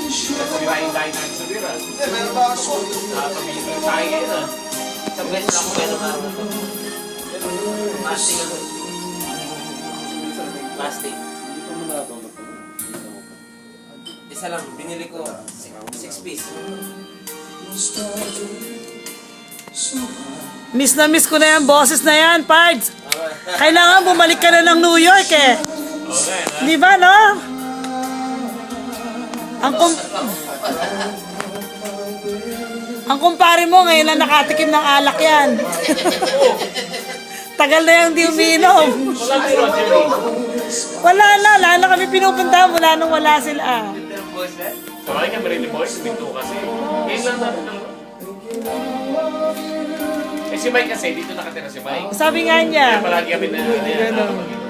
Kasi lain natin sa bira. Hindi, meron ba ako? Nakapamili ko sa akin ngayon ah. Isang beses lang ako gano'ng araw na to. Fasting ako. Fasting. Isa lang, binili ko 6 piece. Miss na miss ko na yan, boses na yan, Pards. Kailangan bumalik ka na ng New York eh. Okay, na. Di ba, no? Ang kumpare mo ngayon na nakatikim ng alak yan. Tagal na yung di umiinom. Wala biro, Jerry. Wala na kami pinupunta mula nung wala sila. Little boys na. Sabay ka, Marine Boys, binto kasi. Ngayon lang natin lang. Eh si Mike kasi, dito nakatira si Mike. Sabi nga niya, Kaya palagi kami na yan. Ganun.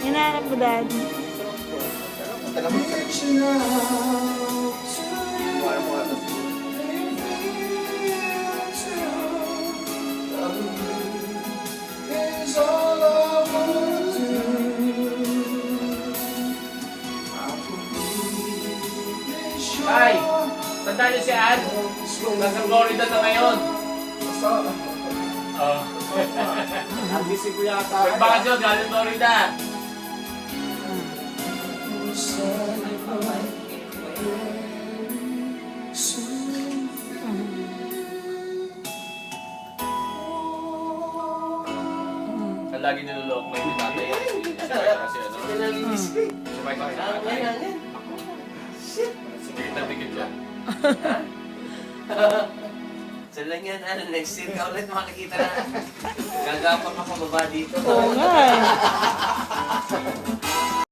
hinahanap mo, Dad. Ay! Tandaan niyo si Ann? Nasa Florida na ngayon. Oh. Nabisi ko yata. Nagbakasyon, galing Florida. Ang lagi nilolok mo yung tatay. Kasi ano? Si Mike ang tatay. Sige, tatikit siya. So lang yan, next year ka ulit makikita na. Gagapang ka pababa dito. Oo nga eh.